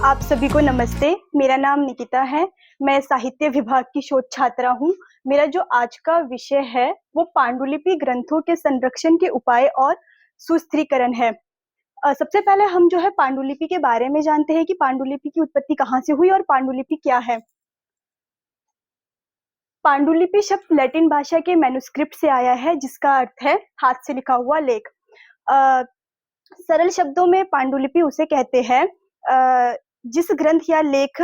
आप सभी को नमस्ते। मेरा नाम निकिता है। मैं साहित्य विभाग की शोध छात्रा हूँ। मेरा जो आज का विषय है वो पांडुलिपि ग्रंथों के संरक्षण के उपाय और सुस्थिरीकरण है। सबसे पहले हम जो है पांडुलिपि के बारे में जानते हैं कि पांडुलिपि की उत्पत्ति कहाँ से हुई और पांडुलिपि क्या है। पांडुलिपि शब्द लैटिन भाषा के मैन्युस्क्रिप्ट से आया है जिसका अर्थ है हाथ से लिखा हुआ लेख। सरल शब्दों में पांडुलिपि उसे कहते हैं जिस ग्रंथ या लेख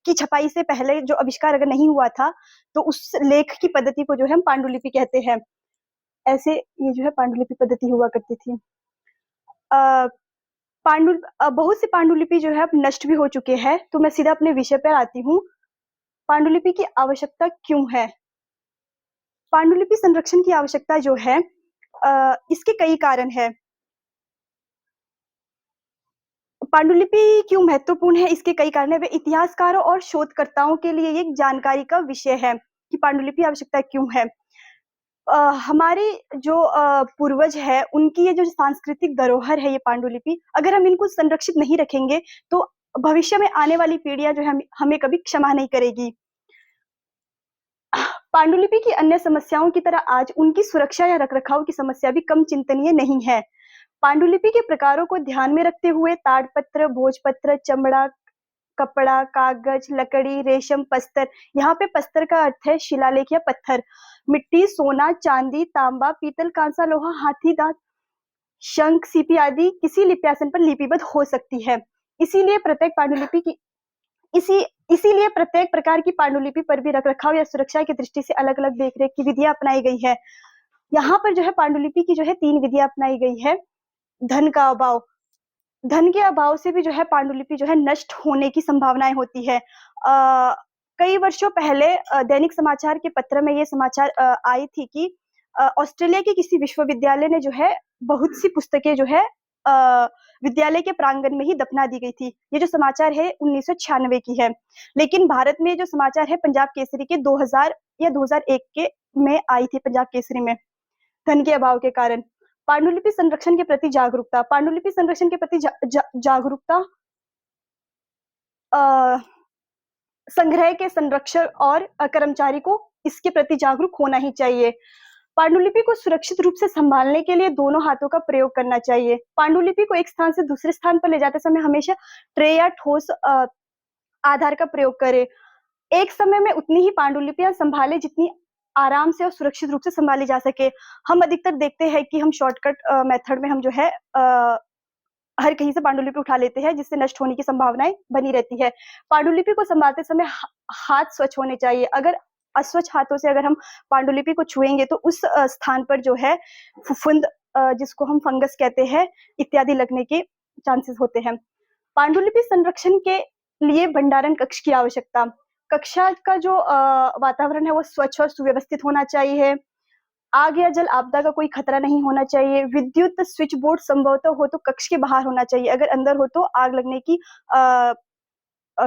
की छपाई से पहले जो आविष्कार अगर नहीं हुआ था तो उस लेख की पद्धति को जो है हम पांडुलिपि कहते हैं। ऐसे ये जो है पांडुलिपि पद्धति हुआ करती थी। बहुत से पांडुलिपि जो है अब नष्ट भी हो चुके हैं। तो मैं सीधा अपने विषय पर आती हूँ। पांडुलिपि की आवश्यकता क्यों है? पांडुलिपि संरक्षण की आवश्यकता जो है इसके कई कारण है। पांडुलिपि क्यों महत्वपूर्ण है, इसके कई कारण है। वे इतिहासकारों और शोधकर्ताओं के लिए एक जानकारी का विषय है कि पांडुलिपि आवश्यकता क्यों है। हमारे जो पूर्वज है उनकी ये जो सांस्कृतिक धरोहर है ये पांडुलिपि, अगर हम इनको संरक्षित नहीं रखेंगे तो भविष्य में आने वाली पीढ़ियां जो है हमें कभी क्षमा नहीं करेगी। पांडुलिपि की अन्य समस्याओं की तरह आज उनकी सुरक्षा या रखरखाव की समस्या भी कम चिंतनीय नहीं है। पांडुलिपि के प्रकारों को ध्यान में रखते हुए ताड़पत्र, भोजपत्र, चमड़ा, कपड़ा, कागज, लकड़ी, रेशम, पस्तर। यहाँ पे पस्तर का अर्थ है शिलालेख या पत्थर। मिट्टी, सोना, चांदी, तांबा, पीतल, कांसा, लोहा, हाथी दांत, शंख, सीपी आदि किसी लिप्यासन पर लिपिबद्ध हो सकती है। इसीलिए प्रत्येक पांडुलिपि की इसीलिए प्रत्येक प्रकार की पांडुलिपि पर भी रखरखाव या सुरक्षा की दृष्टि से अलग अलग देखरेख की विधियां अपनाई गई है। यहाँ पर जो है पांडुलिपि की जो है 3 विधियां अपनाई गई है। धन का अभाव, धन के अभाव से भी जो है पांडुलिपि जो है नष्ट होने की संभावनाएं होती है। कई वर्षों पहले दैनिक समाचार के पत्र में ये समाचार आई थी कि ऑस्ट्रेलिया के किसी विश्वविद्यालय ने जो है बहुत सी पुस्तकें जो है विद्यालय के प्रांगण में ही दफना दी गई थी। ये जो समाचार है 1996 की है। लेकिन भारत में जो समाचार है पंजाब केसरी के 2000 या 2001 के में आई थी पंजाब केसरी में। धन के अभाव के कारण पांडुलिपि संरक्षण के प्रति जागरूकता, पांडुलिपि संरक्षण के प्रति जागरूकता संग्रह के संरक्षक और कर्मचारी को इसके प्रति जागरूक होना ही चाहिए। पांडुलिपि को सुरक्षित रूप से संभालने के लिए दोनों हाथों का प्रयोग करना चाहिए। पांडुलिपि को एक स्थान से दूसरे स्थान पर ले जाते समय हमेशा ट्रे या ठोस आधार का प्रयोग करें। एक समय में उतनी ही पांडुलिपियां संभाले जितनी आराम से और सुरक्षित रूप से संभाली जा सके। हम अधिकतर देखते हैं कि हम शॉर्टकट मेथड में हम जो है हर कहीं से पांडुलिपि उठा लेते हैं जिससे नष्ट होने की संभावनाएं बनी रहती है। पांडुलिपि को संभालते समय हाथ स्वच्छ होने चाहिए। अगर अस्वच्छ हाथों से अगर हम पांडुलिपि को छुएंगे तो उस स्थान पर जो है फुफुंद, जिसको हम फंगस कहते हैं, इत्यादि लगने के चांसेस होते हैं। पांडुलिपि संरक्षण के लिए भंडारण कक्ष की आवश्यकता, कक्षा का जो वातावरण है वो स्वच्छ और सुव्यवस्थित होना चाहिए। आग या जल आपदा का कोई खतरा नहीं होना चाहिए। विद्युत स्विच बोर्ड संभवतः हो तो कक्ष के बाहर होना चाहिए। अगर अंदर हो तो आग लगने की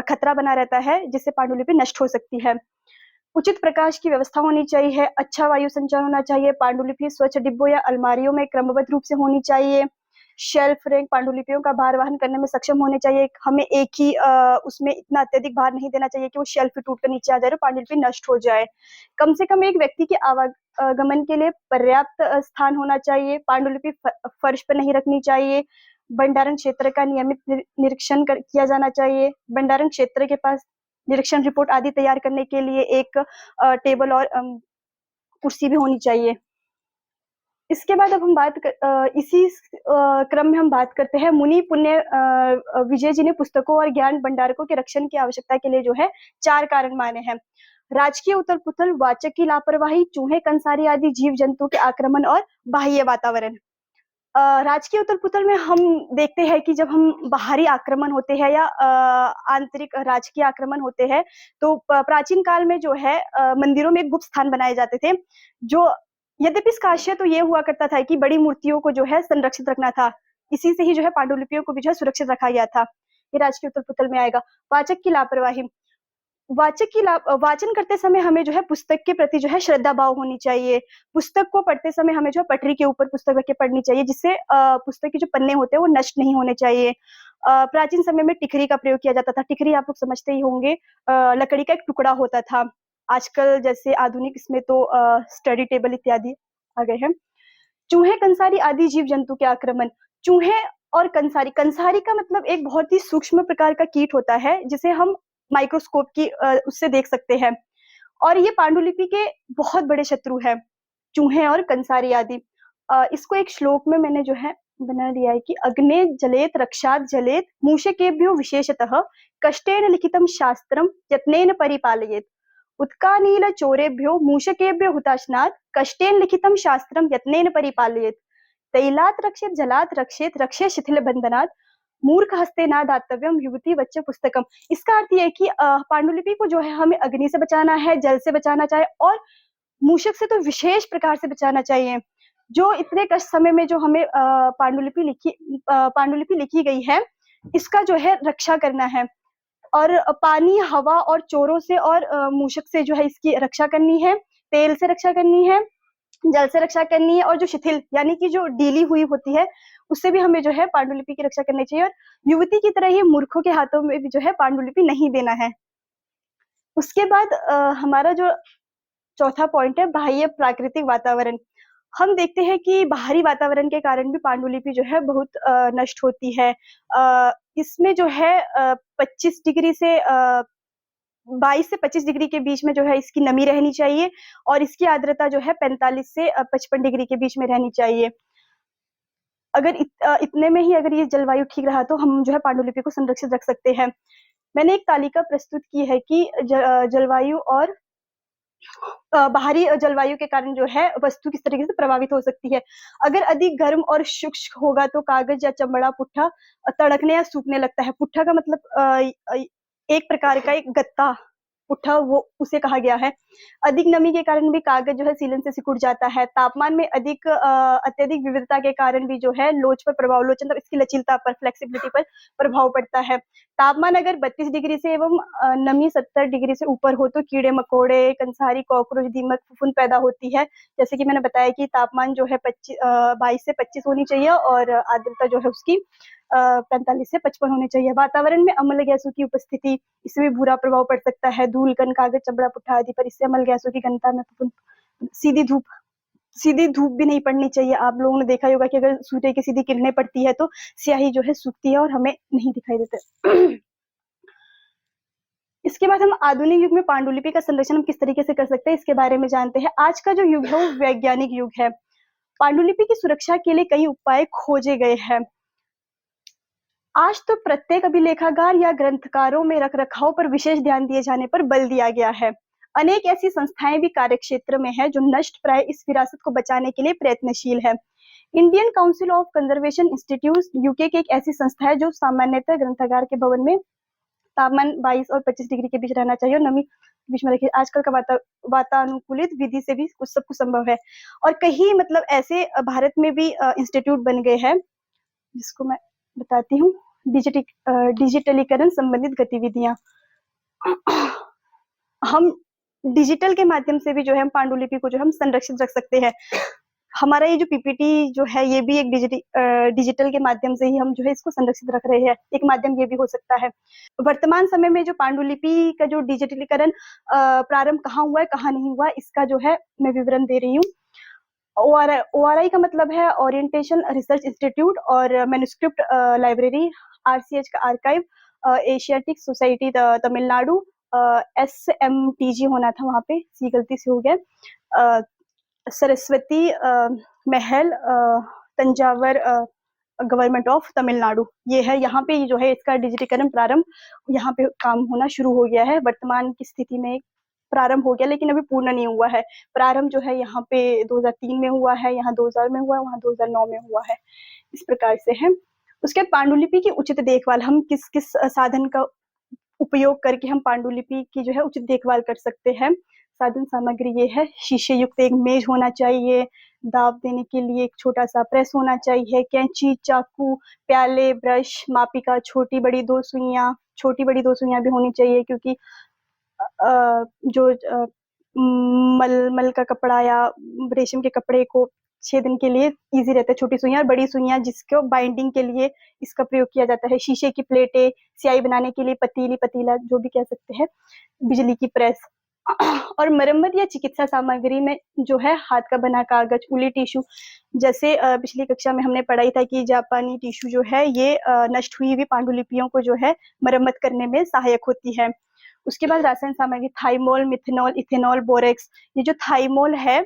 खतरा बना रहता है जिससे पांडुलिपि नष्ट हो सकती है। उचित प्रकाश की व्यवस्था होनी चाहिए। अच्छा वायु संचार होना चाहिए। पांडुलिपि स्वच्छ डिब्बों या अलमारियों में क्रमबद्ध रूप से होनी चाहिए। शेल्फ रैंक पांडुलिपियों का भार वहन करने में सक्षम होने चाहिए। हमें एक ही उसमें इतना अत्यधिक भार नहीं देना चाहिए कि वो शेल्फ टूट कर नीचे आ जाए और पांडुलिपि नष्ट हो जाए। कम से कम एक व्यक्ति के आवागमन के लिए पर्याप्त स्थान होना चाहिए। पांडुलिपि फर्श पर नहीं रखनी चाहिए। भंडारण क्षेत्र का नियमित निरीक्षण किया जाना चाहिए। भंडारण क्षेत्र के पास निरीक्षण रिपोर्ट आदि तैयार करने के लिए एक टेबल और कुर्सी भी होनी चाहिए। इसके बाद अब हम इसी क्रम में हम बात करते हैं। मुनि पुण्य विजय जी ने पुस्तकों और ज्ञान भंडारकों के रक्षण की आवश्यकता के लिए जो है 4 कारण माने हैं। राजकीय उथल पुथल, वाचक की लापरवाही, चूहे कंसारी आदि जीव जंतु के आक्रमण और बाह्य वातावरण। राजकीय उथल पुथल में हम देखते हैं कि जब हम बाहरी आक्रमण होते हैं या आंतरिक राजकीय आक्रमण होते हैं तो प्राचीन काल में जो है मंदिरों में गुप्त स्थान बनाए जाते थे। जो यद्यपि इसका आशय तो ये हुआ करता था कि बड़ी मूर्तियों को जो है संरक्षित रखना था। इसी से ही जो है पांडुलिपियों को भी जो है सुरक्षित रखा गया था। ये राजकीय उथल पुथल में आएगा। वाचक की लापरवाही, वाचन करते समय हमें जो है पुस्तक के प्रति जो है श्रद्धा भाव होनी चाहिए। पुस्तक को पढ़ते समय हमें जो है पटरी के ऊपर पुस्तक रख के पढ़नी चाहिए, जिससे पुस्तक के जो पन्ने होते हैं वो नष्ट नहीं होने चाहिए। प्राचीन समय में टिकरी का प्रयोग किया जाता था। टिकरी आप लोग समझते ही होंगे, लकड़ी का एक टुकड़ा होता था। आजकल जैसे आधुनिक इसमें तो स्टडी टेबल इत्यादि आ गए हैं। चूहे, कंसारी आदि जीव जंतु के आक्रमण। चूहे और कंसारी, कंसारी का मतलब एक बहुत ही सूक्ष्म प्रकार का कीट होता है जिसे हम माइक्रोस्कोप की उससे देख सकते हैं, और ये पांडुलिपि के बहुत बड़े शत्रु है, चूहे और कंसारी आदि। इसको एक श्लोक में मैंने जो है बना दिया है कि अग्ने जलेत रक्षात जलेत मूषकेभ्यो विशेषतः कष्टेन लिखितम शास्त्रम यत्नेन परिपालयेत। उत्कानील चोरेभ्यो मूषकेभ्यो हुताशनात् कष्टेन लिखितम शास्त्रम यत्नेन परिपालयेत। तैलात रक्षेत जलात रक्षेत रक्षे शिथिल बंधनात् मूर्ख हस्ते ना दातव्यम युवती बच्चे पुस्तकम। इसका अर्थ ये है कि पांडुलिपि को जो है हमें अग्नि से बचाना है, जल से बचाना चाहिए, और मूषक से तो विशेष प्रकार से बचाना चाहिए। जो इतने कष्ट समय में जो हमें पांडुलिपि लिखी गई है, इसका जो है रक्षा करना है, और पानी, हवा और चोरों से और मूषक से जो है इसकी रक्षा करनी है। तेल से रक्षा करनी है, जल से रक्षा करनी है, और जो शिथिल यानी कि जो ढीली हुई होती है उससे भी हमें जो है पांडुलिपि की रक्षा करनी चाहिए। और युवती की तरह ही मूर्खों के हाथों में भी जो है पांडुलिपि नहीं देना है। उसके बाद हमारा जो चौथा पॉइंट है बाह्य प्राकृतिक वातावरण। हम देखते हैं कि बाहरी वातावरण के कारण भी पांडुलिपि जो है बहुत नष्ट होती है। इसमें जो है 25 डिग्री से 22 से 25 डिग्री के बीच में जो है इसकी नमी रहनी चाहिए, और इसकी आर्द्रता जो है 45 से 55 डिग्री के बीच में रहनी चाहिए। अगर इतने में ही अगर ये जलवायु ठीक रहा तो हम जो है पांडुलिपि को संरक्षित रख सकते हैं। मैंने एक तालिका प्रस्तुत की है कि जलवायु और बाहरी जलवायु के कारण जो है वस्तु किस तरीके से प्रभावित हो सकती है। अगर अधिक गर्म और शुष्क होगा तो कागज या चमड़ा, पुट्ठा तड़कने या सूखने लगता है। पुट्ठा का मतलब एक प्रकार का एक गत्ता, पुट्ठा वो उसे कहा गया है। अधिक नमी के कारण भी कागज जो है सीलन से सिकुड़ जाता है। तापमान में अत्यधिक विविधता के कारण भी जो है लोच पर प्रभाव, लोच मतलब इसकी लचीलता पर, फ्लेक्सिबिलिटी पर प्रभाव पड़ता है। तापमान अगर 32 डिग्री से एवं नमी 70 डिग्री से ऊपर हो तो कीड़े मकोड़े, कंसारी, कॉकरोच, दीमक, फफूंद पैदा होती है। जैसे कि मैंने बताया कि तापमान जो है 22 से 25 होनी चाहिए, और आर्द्रता जो है उसकी 45 से 55 होनी चाहिए। वातावरण में अम्ल गैसों की उपस्थिति, इससे भी बुरा प्रभाव पड़ सकता है। धूल कण, कागज, चमड़ा, पुट्ठा आदि पर इससे अम्ल गैसों की घनता में सीधी धूप भी नहीं पड़नी चाहिए। आप लोगों ने देखा होगा कि अगर सूर्य की सीधी किरणें पड़ती है तो स्याही जो है सूखती है और हमें नहीं दिखाई देते। इसके बाद हम आधुनिक युग में पांडुलिपि का संरक्षण हम किस तरीके से कर सकते हैं, इसके बारे में जानते हैं। आज का जो युग है वो वैज्ञानिक युग है। पांडुलिपि की सुरक्षा के लिए कई उपाय खोजे गए हैं। आज तो प्रत्येक अभिलेखागार या ग्रंथकारों में रख रखाव पर विशेष ध्यान दिए जाने पर बल दिया गया है। अनेक ऐसी संस्थाएं भी कार्यक्षेत्र में है जो नष्ट प्राय इस विरासत को बचाने के लिए प्रयत्नशील है। Indian council of conservation institute UK की एक ऐसी संस्था है जो सामान्यतः ग्रंथागार के भवन में तापमान 22 और 25 डिग्री के बीच रहना चाहिए, और नमी बीच में रखिए। आजकल का वातानुकूलित विधि से भी कुछ सब कुछ संभव है, और कहीं मतलब ऐसे भारत में भी इंस्टीट्यूट बन गए हैं, जिसको मैं बताती हूँ। डिजिटलीकरण संबंधित गतिविधियां। हम डिजिटल के माध्यम से भी जो है हम पांडुलिपि को जो हम संरक्षित रख सकते हैं। हमारा ये जो पीपीटी जो है ये भी एक डिजिटल के माध्यम से ही हम जो है इसको संरक्षित रख रहे हैं। एक माध्यम ये भी हो सकता है। वर्तमान समय में जो पांडुलिपि का जो डिजिटलीकरण प्रारंभ कहाँ हुआ है, कहाँ नहीं हुआ, इसका जो है मैं विवरण दे रही हूँ। ORI का मतलब है ओरिएंटेशन रिसर्च इंस्टीट्यूट, और मैन्युस्क्रिप्ट लाइब्रेरी, RCH का archive, Asiatic society Tamil Nadu, SMTG होना था वहाँ पे, सी गलती से हो गया। सरस्वती महल, तंजावर गवर्नमेंट ऑफ तमिलनाडु, ये है। यहाँ पे जो है इसका डिजिटीकरण प्रारंभ यहाँ पे काम होना शुरू हो गया है। वर्तमान की स्थिति में प्रारंभ हो गया, लेकिन अभी पूर्ण नहीं हुआ है। प्रारंभ जो है यहाँ पे 2003 में हुआ है, यहाँ 2000 में हुआ है, वहाँ 2009 में हुआ है। इस प्रकार से है। उसके बाद पांडुलिपि की उचित देखभाल, हम किस किस साधन का उपयोग करके हम पांडुलिपि की जो है उचित देखभाल कर सकते हैं। साधन सामग्री ये है, शीशे युक्त एक मेज होना चाहिए, दाब देने के लिए एक छोटा सा प्रेस होना चाहिए, कैंची, चाकू, प्याले, ब्रश, मापिका, छोटी बड़ी दो सुइयां भी होनी चाहिए, क्योंकि जो मलमल का कपड़ा या रेशम के कपड़े को छेदन के लिए इजी रहता है, छोटी सुइयां और बड़ी सुइयां जिसको बाइंडिंग के लिए इसका प्रयोग किया जाता है। शीशे की प्लेटें, स्याही बनाने के लिए पतीली, पतीला जो भी कह सकते हैं, बिजली की प्रेस और मरम्मत या चिकित्सा सामग्री में जो है हाथ का बना कागज, उली टिश्यू, जैसे पिछली कक्षा में हमने पढ़ाई था कि जापानी टिश्यू जो है ये नष्ट हुई हुई पांडुलिपियों को जो है मरम्मत करने में सहायक होती है। उसके बाद रासायनिक सामग्री थाइमोल, मिथेनॉल, इथेनॉल, बोरेक्स। ये जो थाइमोल है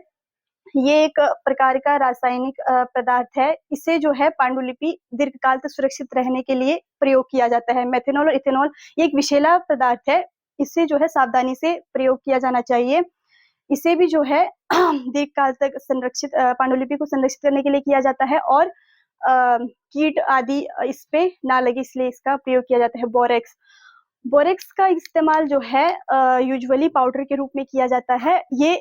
ये एक प्रकार का रासायनिक पदार्थ है। इसे जो है पांडुलिपि दीर्घकाल तक सुरक्षित रहने के लिए प्रयोग किया जाता है। मेथेनॉल और इथेनॉल ये एक विषैला पदार्थ है, इसे जो है सावधानी से प्रयोग किया जाना चाहिए। इसे भी जो है दीर्घकाल तक संरक्षित पांडुलिपि को संरक्षित करने के लिए किया जाता है और कीट आदि इस पे ना लगे इसलिए इसका प्रयोग किया जाता है। बोरेक्स, बोरेक्स का इस्तेमाल जो है यूजुअली पाउडर के रूप में किया जाता है। ये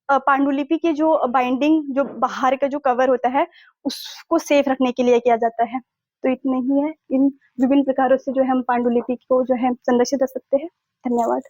पांडुलिपि के जो बाइंडिंग, जो बाहर का जो कवर होता है उसको सेफ रखने के लिए किया जाता है। तो इतने ही है, इन विभिन्न प्रकारों से जो है हम पांडुलिपि को जो है संरक्षित रख सकते हैं। धन्यवाद।